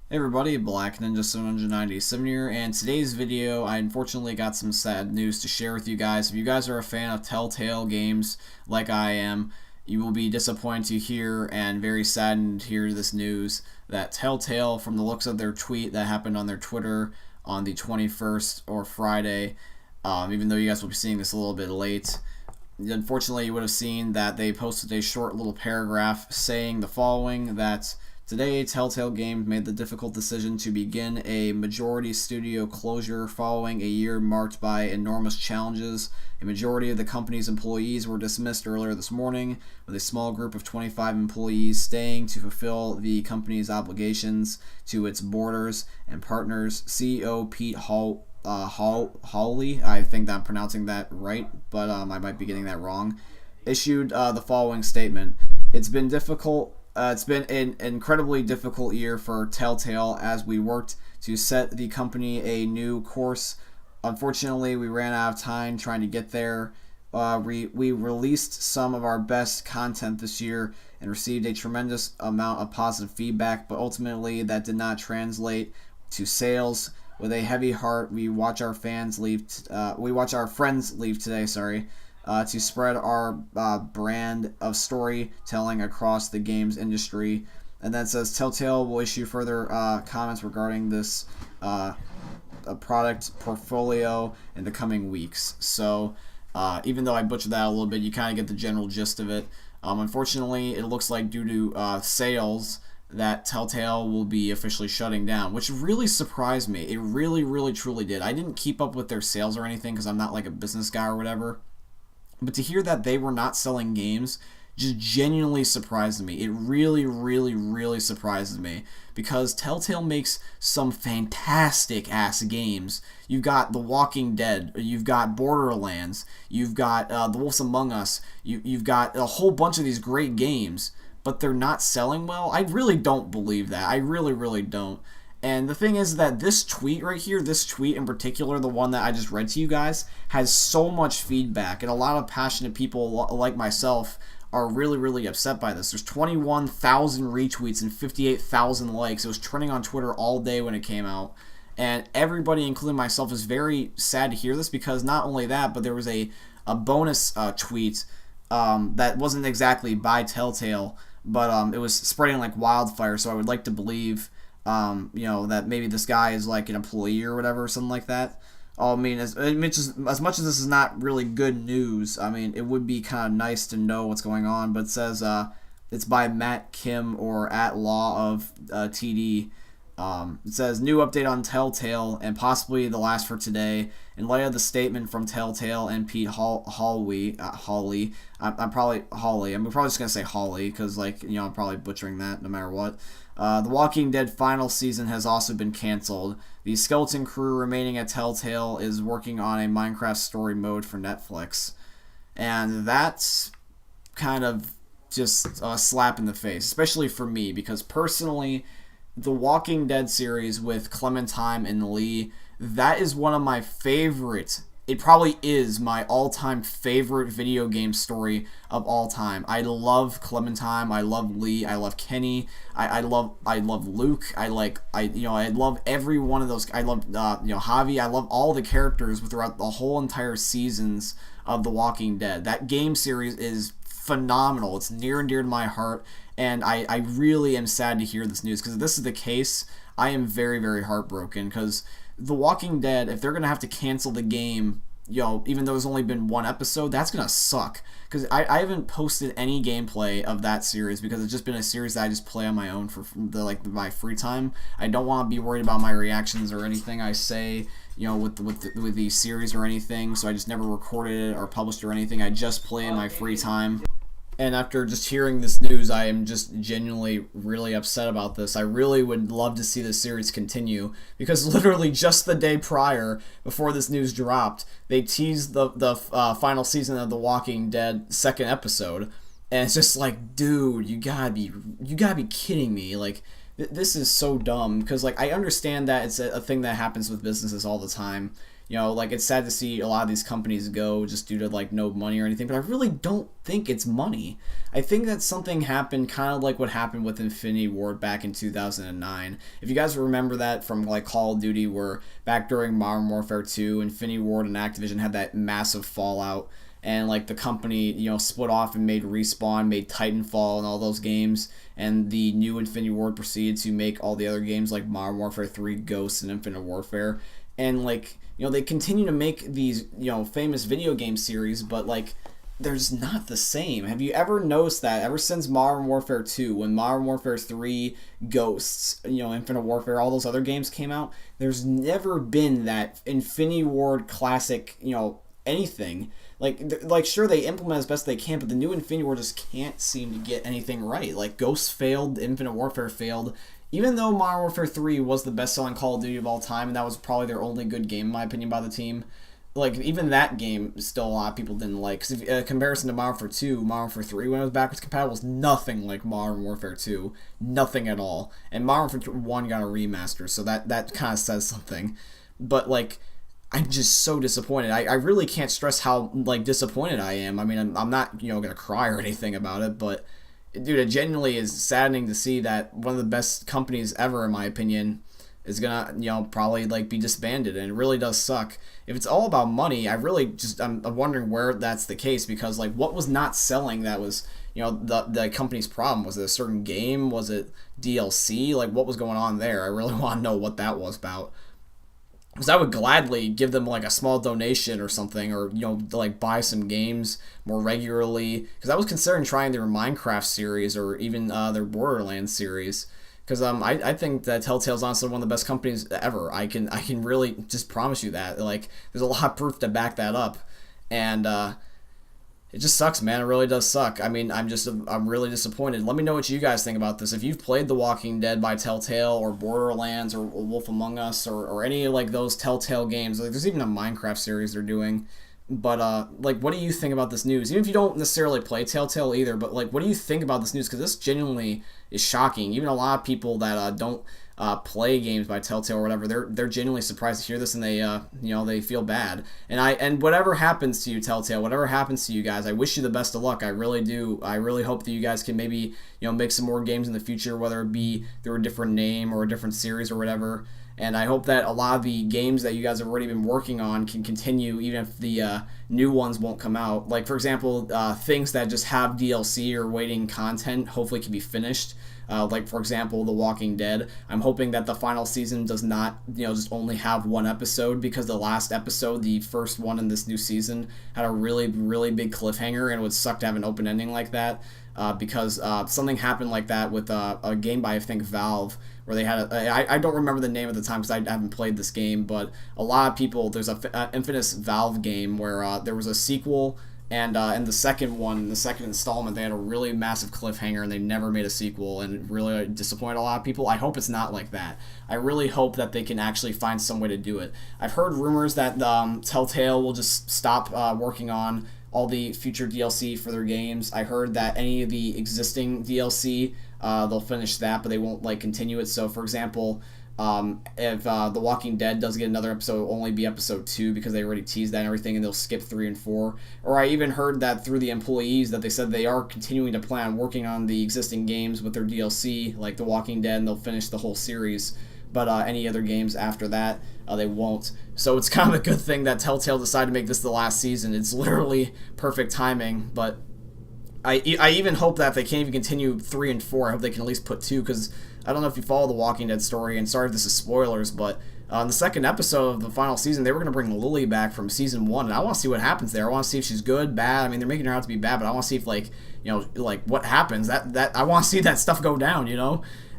Hey everybody, Black Ninja 797 here, and today's video, I unfortunately got some sad news to share with you guys. If you guys are a fan of Telltale games like I am, you will be disappointed to hear and very saddened to hear this news that Telltale, from the looks of their tweet that happened on their Twitter on the 21st or Friday, even though you guys will be seeing this a little bit late, unfortunately you would have seen that they posted a short little paragraph saying the following, that today, Telltale Games made the difficult decision to begin a majority studio closure following a year marked by enormous challenges. A majority of the company's employees were dismissed earlier this morning, with a small group of 25 employees staying to fulfill the company's obligations to its boarders and partners. CEO Pete Hawley, I think that I'm pronouncing that right, but I might be getting that wrong, issued the following statement. It's been an incredibly difficult year for Telltale as we worked to set the company a new course. Unfortunately, we ran out of time trying to get there. We released some of our best content this year and received a tremendous amount of positive feedback, but ultimately that did not translate to sales. With a heavy heart, we watch our friends leave today. To spread our brand of storytelling across the games industry. And then it says Telltale will issue further comments regarding this product portfolio in the coming weeks. So even though I butchered that a little bit, you kind of get the general gist of it. Unfortunately, it looks like due to sales that Telltale will be officially shutting down, which really surprised me. It really, really, truly did. I didn't keep up with their sales or anything because I'm not like a business guy or whatever. But to hear that they were not selling games just genuinely surprised me. It really, really, really surprises me because Telltale makes some fantastic ass games. You've got The Walking Dead, you've got Borderlands, you've got The Wolves Among Us, you've got a whole bunch of these great games, but they're not selling well. I really don't believe that. I really, really don't. And the thing is that this tweet right here, this tweet in particular, the one that I just read to you guys, has so much feedback, and a lot of passionate people like myself are really, really upset by this. There's 21,000 retweets and 58,000 likes. It was trending on Twitter all day when it came out. And everybody, including myself, is very sad to hear this because not only that, but there was a bonus tweet that wasn't exactly by Telltale, but it was spreading like wildfire, so I would like to believe that maybe this guy is like an employee or whatever, or something like that. As much as this is not really good news, I mean, it would be kind of nice to know what's going on. But it says it's by Matt Kim or at Law of TD. It says new update on Telltale and possibly the last for today. In light of the statement from Telltale and Pete Hawley, I'm probably just gonna say Hawley because I'm probably butchering that no matter what. The Walking Dead final season has also been canceled. The skeleton crew remaining at Telltale is working on a Minecraft story mode for Netflix, and that's kind of just a slap in the face, especially for me because personally, the Walking Dead series with Clementine and Lee, that is one of my favorite. It probably is my all-time favorite video game story of all time. I love Clementine. I love Lee. I love Kenny. I love Luke. I love every one of those. I love Javi. I love all the characters throughout the whole entire seasons of The Walking Dead. That game series is phenomenal. It's near and dear to my heart, and I really am sad to hear this news because if this is the case, I am very, very heartbroken because The Walking Dead, if they're going to have to cancel the game, even though there's only been one episode, that's going to suck. Because I haven't posted any gameplay of that series because it's just been a series that I just play on my own for my free time. I don't want to be worried about my reactions or anything I say, with the series or anything, so I just never recorded it or published or anything. I just play in my free time. And after just hearing this news, I am just genuinely really upset about this. I really would love to see this series continue because literally just the day prior, before this news dropped, they teased the final season of The Walking Dead second episode, and it's just like, dude, you gotta be kidding me! Like, this is so dumb because I understand that it's a thing that happens with businesses all the time. Like it's sad to see a lot of these companies go just due to like no money or anything, but I really don't think it's money. I think that something happened kind of like what happened with Infinity Ward back in 2009. If you guys remember that from like Call of Duty, where back during Modern Warfare 2, Infinity Ward and Activision had that massive fallout, and like the company, split off and made Respawn, made Titanfall and all those games, and the new Infinity Ward proceeded to make all the other games like Modern Warfare 3, Ghosts, and Infinite Warfare. And like, they continue to make these, famous video game series, but like, there's not the same. Have you ever noticed that ever since Modern Warfare 2, when Modern Warfare 3, Ghosts, Infinite Warfare, all those other games came out, there's never been that Infinity Ward classic, anything. Like sure, they implement as best they can, but the new Infinity Ward just can't seem to get anything right. Like, Ghosts failed, Infinite Warfare failed. Even though Modern Warfare 3 was the best-selling Call of Duty of all time, and that was probably their only good game, in my opinion, by the team, like, even that game, still a lot of people didn't like. Because in comparison to Modern Warfare 2, Modern Warfare 3, when it was backwards compatible, was nothing like Modern Warfare 2. Nothing at all. And Modern Warfare 1 got a remaster, so that kind of says something. But, like, I'm just so disappointed. I really can't stress how, like, disappointed I am. I mean, I'm not, gonna cry or anything about it, but, dude, it genuinely is saddening to see that one of the best companies ever, in my opinion, is gonna, probably, like, be disbanded, and it really does suck. If it's all about money, I'm wondering where that's the case, because, like, what was not selling that was, the company's problem? Was it a certain game? Was it DLC? Like, what was going on there? I really want to know what that was about. Because I would gladly give them like a small donation or something, or like buy some games more regularly. Because I was considering trying their Minecraft series or even their Borderlands series. Because I think that Telltale's honestly one of the best companies ever. I can really just promise you that. Like, there's a lot of proof to back that up, and it just sucks, man. It really does suck. I mean, I'm really disappointed. Let me know what you guys think about this. If you've played The Walking Dead by Telltale, or Borderlands, or Wolf Among Us, or any like those Telltale games. Like, there's even a Minecraft series they're doing. But like, what do you think about this news? Even if you don't necessarily play Telltale either, but like, what do you think about this news? Because this genuinely is shocking. Even a lot of people that don't play games by Telltale or whatever, they're genuinely surprised to hear this, and they feel bad. And whatever happens to you, Telltale, whatever happens to you guys, I wish you the best of luck. I really do. I really hope that you guys can maybe make some more games in the future, whether it be through a different name or a different series or whatever. And I hope that a lot of the games that you guys have already been working on can continue, even if the new ones won't come out. Like, for example, things that just have DLC or waiting content hopefully can be finished. Like, for example, The Walking Dead. I'm hoping that the final season does not, just only have one episode, because the last episode, the first one in this new season, had a really, really big cliffhanger, and it would suck to have an open ending like that. Because something happened like that with a game by, I think, Valve, where they had I don't remember the name at the time because I haven't played this game, but a lot of people, there's a infamous Valve game where there was a sequel, and in the second installment, they had a really massive cliffhanger, and they never made a sequel, and it really disappointed a lot of people. I hope it's not like that. I really hope that they can actually find some way to do it. I've heard rumors that Telltale will just stop working on all the future DLC for their games. I heard that any of the existing DLC, they'll finish that, but they won't continue it. So, for example, if The Walking Dead does get another episode, it'll only be episode 2 because they already teased that and everything, and they'll skip 3 and 4. Or I even heard that through the employees that they said they are continuing to plan on working on the existing games with their DLC, like The Walking Dead, and they'll finish the whole series. But any other games after that, they won't. So it's kind of a good thing that Telltale decided to make this the last season. It's literally perfect timing. But I even hope that if they can't even continue 3 and 4, I hope they can at least put 2, because I don't know if you follow the Walking Dead story, and sorry if this is spoilers, but in the second episode of the final season, they were going to bring Lily back from season 1, and I want to see what happens there. I want to see if she's good, bad. I mean, they're making her out to be bad, but I want to see if, what happens. That I want to see that stuff go down,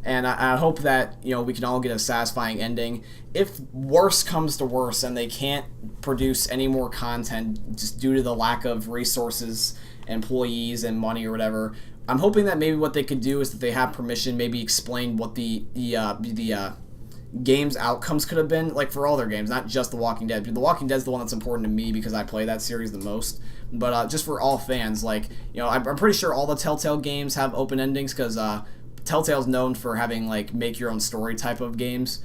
And I hope that, we can all get a satisfying ending. If worse comes to worse and they can't produce any more content just due to the lack of resources, employees, and money or whatever, I'm hoping that maybe what they could do is that they have permission, maybe explain what the game's outcomes could have been, like for all their games, not just The Walking Dead. The Walking Dead is the one that's important to me because I play that series the most. But just for all fans, I'm pretty sure all the Telltale games have open endings because Telltale's known for having make your own story type of games.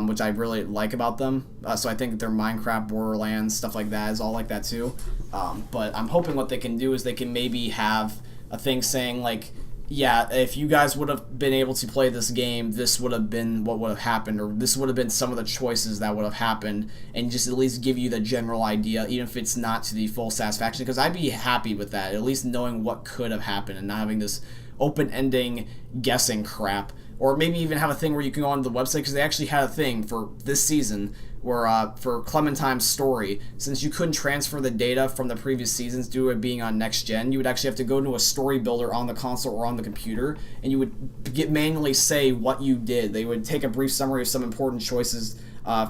which I really like about them. So I think their Minecraft, Borderlands, stuff like that is all like that too. But I'm hoping what they can do is they can maybe have a thing saying like, yeah, if you guys would have been able to play this game, this would have been what would have happened, or this would have been some of the choices that would have happened, and just at least give you the general idea, even if it's not to the full satisfaction, because I'd be happy with that, at least knowing what could have happened and not having this open-ending guessing crap. Or maybe even have a thing where you can go onto the website, because they actually had a thing for this season where for Clementine's story, since you couldn't transfer the data from the previous seasons due to it being on next gen, you would actually have to go into a story builder on the console or on the computer, and you would manually say what you did. They would take a brief summary of some important choices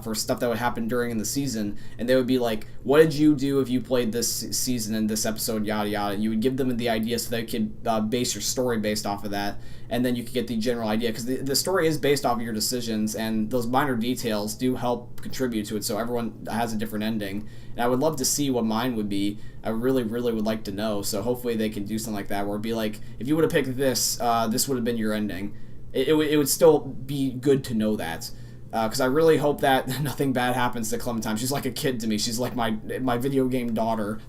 for stuff that would happen during the season, and they would be like, what did you do if you played this season and this episode, yada yada. And you would give them the idea so they could base your story based off of that, and then you could get the general idea, because the story is based off of your decisions, and those minor details do help contribute to it, so everyone has a different ending. And I would love to see what mine would be. I really, really would like to know, so hopefully they can do something like that, where it'd be like, if you would have picked this, this would have been your ending. It would still be good to know that. Because I really hope that nothing bad happens to Clementine. She's like a kid to me. She's like my video game daughter.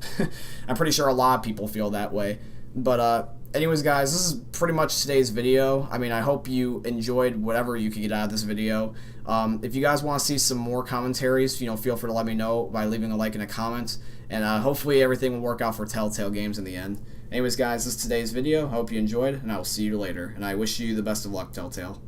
I'm pretty sure a lot of people feel that way. But anyways, guys, this is pretty much today's video. I mean, I hope you enjoyed whatever you could get out of this video. If you guys want to see some more commentaries, feel free to let me know by leaving a like and a comment. And hopefully everything will work out for Telltale Games in the end. Anyways, guys, this is today's video. I hope you enjoyed, and I will see you later. And I wish you the best of luck, Telltale.